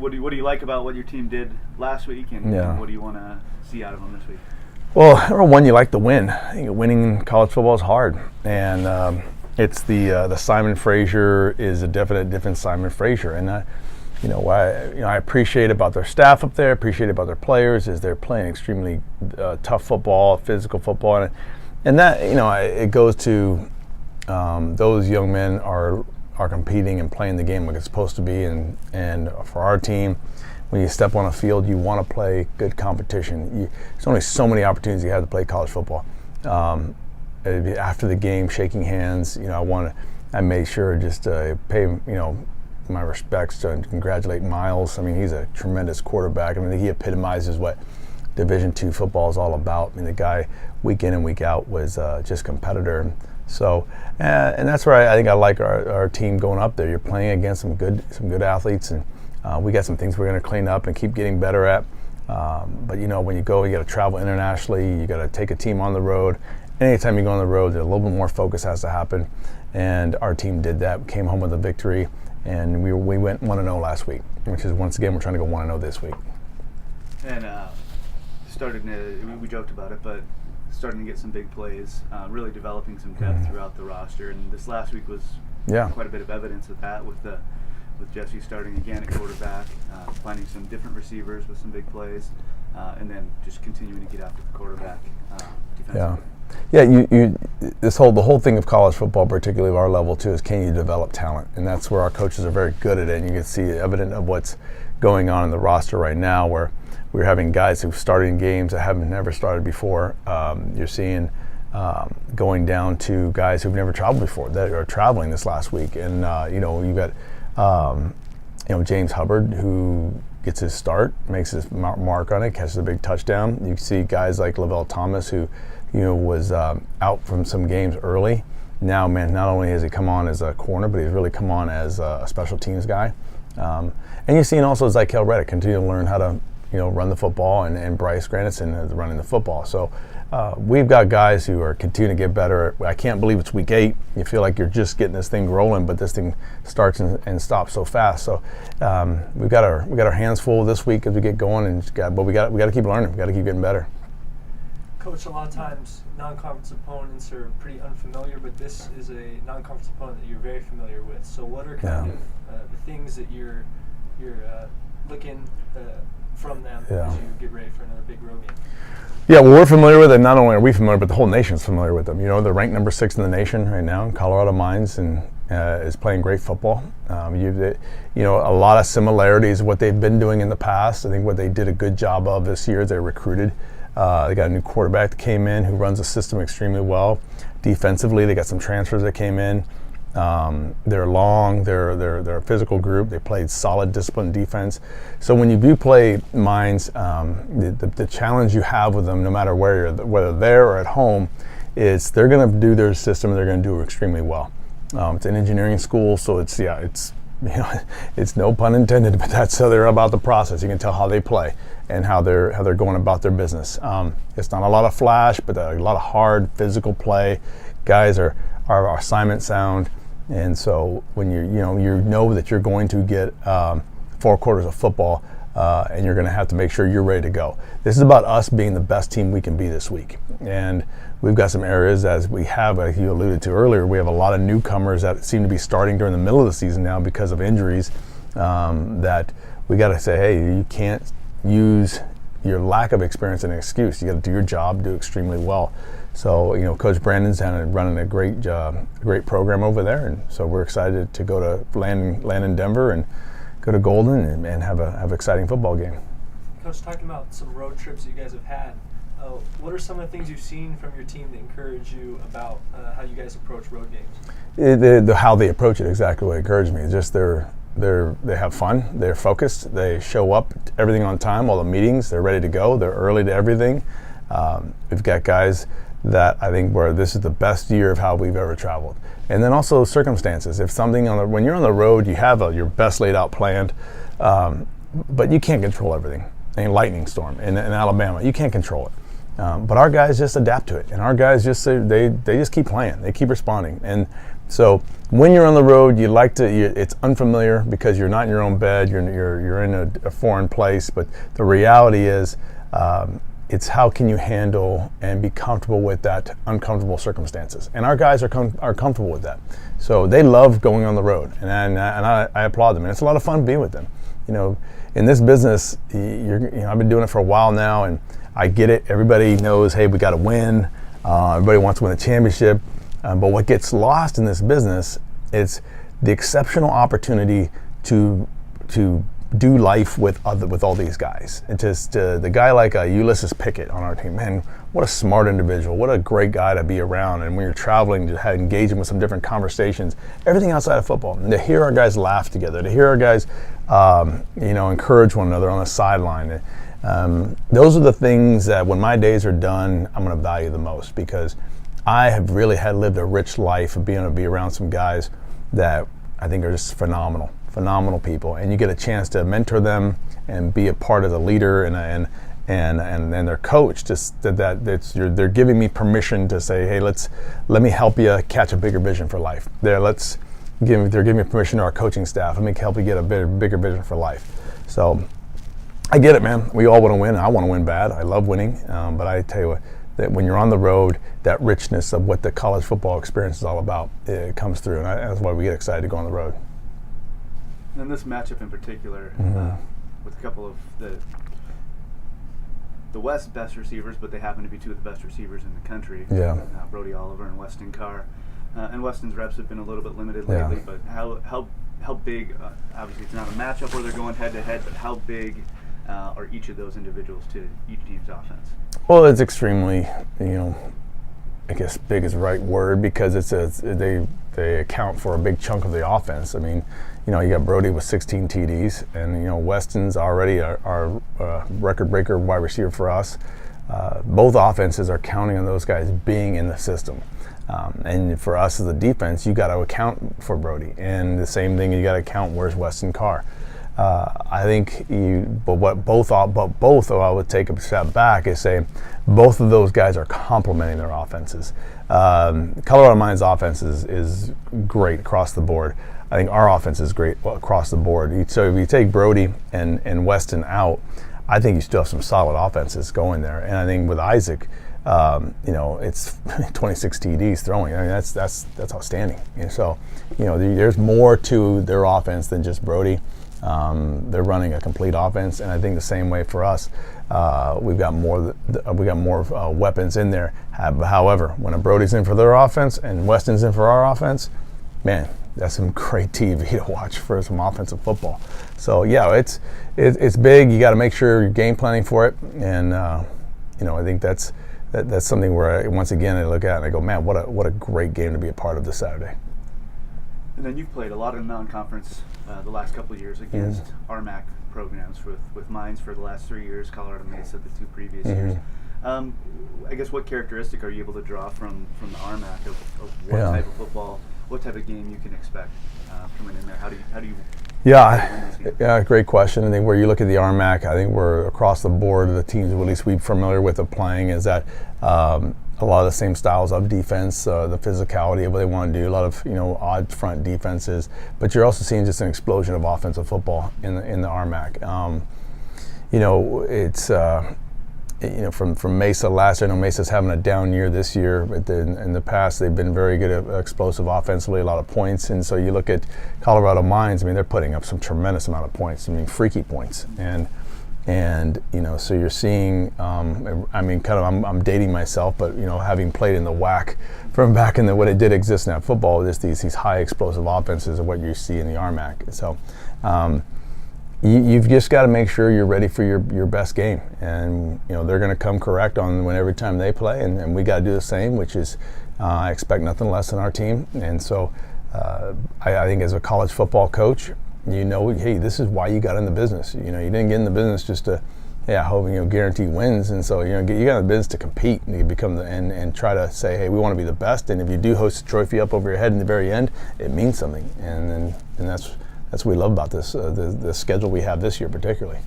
what do you like about what your team did last week, and what do you want to see out of them this week? Well, number one, you like to win. I think winning in college football is hard, and it's the Simon Fraser is a definite different Simon Fraser, and I appreciate about their staff up there, appreciate about their players is they're playing extremely tough football, physical football, and that it goes to those young men are competing and playing the game like it's supposed to be, and for our team, when you step on a field, you want to play good competition. There's only so many opportunities you have to play college football. After the game, shaking hands, I made sure just to pay my respects to and congratulate Miles. I mean, he's a tremendous quarterback. I mean, he epitomizes what Division II football is all about. I mean, the guy week in and week out was just competitor. So, and that's where I think I like our team going up there. You're playing against some good athletes, and we got some things we're going to clean up and keep getting better at. But when you go, you got to travel internationally. You got to take a team on the road. Anytime you go on the road, a little bit more focus has to happen. And our team did that. We came home with a victory, and we went 1-0 last week, which is once again we're trying to go 1-0 this week. And we joked about it, but starting to get some big plays, really developing some depth throughout the roster, and this last week was quite a bit of evidence of that with Jesse starting again at quarterback, finding some different receivers with some big plays, and then just continuing to get after the quarterback defensively. The whole thing of college football, particularly at our level too, is can you develop talent, and that's where our coaches are very good at it. And you can see evident of what's going on in the roster right now, where we're having guys who've started in games that haven't never started before. You're seeing going down to guys who've never traveled before that are traveling this last week, and you've got James Hubbard who gets his start, makes his mark on it, catches a big touchdown. You see guys like Lavelle Thomas who was out from some games early. Now, man, not only has he come on as a corner, but he's really come on as a special teams guy. And you're seeing also Zykel Reddick continue to learn how to run the football, and Bryce Granison is running the football. So we've got guys who are continuing to get better. I can't believe it's week 8. You feel like you're just getting this thing rolling, but this thing starts and stops so fast. So we've got our hands full this week as we get going, but we got to keep learning. We got to keep getting better. Coach, a lot of times non-conference opponents are pretty unfamiliar, but this is a non-conference opponent that you're very familiar with. So what are kind of the things that you're looking from them as you get ready for another big road game? Yeah, well, we're familiar with it. Not only are we familiar, but the whole nation's familiar with them. They're ranked number 6 in the nation right now. Colorado Mines and is playing great football. A lot of similarities what they've been doing in the past. I think what they did a good job of this year is they recruited. They got a new quarterback that came in who runs the system extremely well. Defensively, they got some transfers that came in. They're long. They're a physical group. They played solid, disciplined defense. So when you do play Mines, the challenge you have with them, no matter whether there or at home, is they're going to do their system and they're going to do extremely well. It's an engineering school, so it's no pun intended, but that's how they're about the process. You can tell how they play and how they're going about their business. It's not a lot of flash, but a lot of hard physical play. Guys are assignment sound, and so when you know that you're going to get 4 quarters of football, and you're going to have to make sure you're ready to go. This is about us being the best team we can be this week, and we've got some areas, as we have, like you alluded to earlier, we have a lot of newcomers that seem to be starting during the middle of the season now because of injuries, that we got to say, hey, you can't use your lack of experience as an excuse. You got to do your job, do extremely well. So, Coach Brandon's running a great program over there, and so we're excited to go to land in Denver and go to Golden and have an exciting football game. Coach, talking about some road trips that you guys have had, what are some of the things you've seen from your team that encourage you about how you guys approach road games? How they approach it, exactly what encouraged me. Just they have fun, they're focused, they show up, everything on time, all the meetings, they're ready to go, they're early to everything. We've got guys that I think where this is the best year of how we've ever traveled. And then also circumstances. If something when you're on the road, you have your best laid out planned, but you can't control everything. Lightning storm in Alabama, you can't control it. But our guys just adapt to it, and our guys just they just keep playing, they keep responding, and So when you're on the road, it's unfamiliar because you're not in your own bed, you're in a foreign place, but the reality is it's how can you handle and be comfortable with that uncomfortable circumstances. And our guys are comfortable with that. So they love going on the road, and I applaud them. And it's a lot of fun being with them. In this business, I've been doing it for a while now, and I get it. Everybody knows, hey, we got to win. Everybody wants to win a championship. But what gets lost in this business is the exceptional opportunity to do life with all these guys. And just the guy like Ulysses Pickett on our team, man, what a smart individual, what a great guy to be around. And when you're traveling, to engage him with some different conversations, everything outside of football. And to hear our guys laugh together, to hear our guys, encourage one another on the sideline. Those are the things that when my days are done, I'm going to value the most, because I have really lived a rich life of being able to be around some guys that I think are just phenomenal people, and you get a chance to mentor them and be a part of the leader and their coach. They're giving me permission to say, hey, let me help you catch a bigger vision for life. They're giving me permission to our coaching staff. Let me help you get a bigger vision for life. So I get it, man. We all want to win. I want to win bad. I love winning, but I tell you what, that when you're on the road, that richness of what the college football experience is all about, it comes through, and that's why we get excited to go on the road. And this matchup in particular, with a couple of the West's best receivers, but they happen to be two of the best receivers in the country. Yeah. Brody Oliver and Weston Carr. And Weston's reps have been a little bit limited lately, but how big, obviously it's not a matchup where they're going head-to-head, but how big are each of those individuals to each team's offense? Well, it's extremely, I guess big is the right word, because they account for a big chunk of the offense. I mean, you got Brody with 16 TDs, and Weston's already our record breaker wide receiver for us. Both offenses are counting on those guys being in the system. And for us as a defense, you got to account for Brody, and the same thing, you got to account where's Weston Carr. I think both I would take a step back is say both of those guys are complementing their offenses. Colorado Mines offense is great across the board. I think our offense is great across the board. So if you take Brody and Weston out, I think you still have some solid offenses going there. And I think with Isaac, it's 26 TDs throwing. I mean, that's outstanding. And so, there's more to their offense than just Brody. They're running a complete offense, and I think the same way for us. We've got more weapons in there. However, when a Brody's in for their offense and Weston's in for our offense, man, that's some great TV to watch for some offensive football. So yeah, it's big. You got to make sure you're game planning for it, and I think that's something where once again I look at it and I go, man, what a great game to be a part of this Saturday. And then you've played a lot of non-conference the last couple of years against RMAC programs with Mines for the last 3 years, Colorado Mesa the 2 previous years. I guess what characteristic are you able to draw from the RMAC of what type of football, what type of game you can expect coming in there? How do you Yeah, great question. I think where you look at the RMAC, I think we're across the board, the teams at least we're familiar with of playing is that a lot of the same styles of defense, the physicality of what they want to do, a lot of odd front defenses, but you're also seeing just an explosion of offensive football in the RMAC. It's from Mesa last year. I know Mesa's having a down year this year, but in the past they've been very good at explosive offensively, a lot of points. And so you look at Colorado Mines. I mean, they're putting up some tremendous amount of points. I mean, freaky points. And so you're seeing. I'm dating myself, but having played in the WAC from back in when it did exist in that football, just these high explosive offenses are what you see in the RMAC. So. You've just got to make sure you're ready for your best game, and they're going to come correct on every time they play, and we got to do the same, which is I expect nothing less than our team. And so I think as a college football coach, hey, this is why you got in the business. You didn't get in the business just to guarantee wins, and so you got in the business to compete and you become and try to say, hey, we want to be the best, and if you do host a trophy up over your head in the very end, it means something, and that's what we love about this, the schedule we have this year particularly.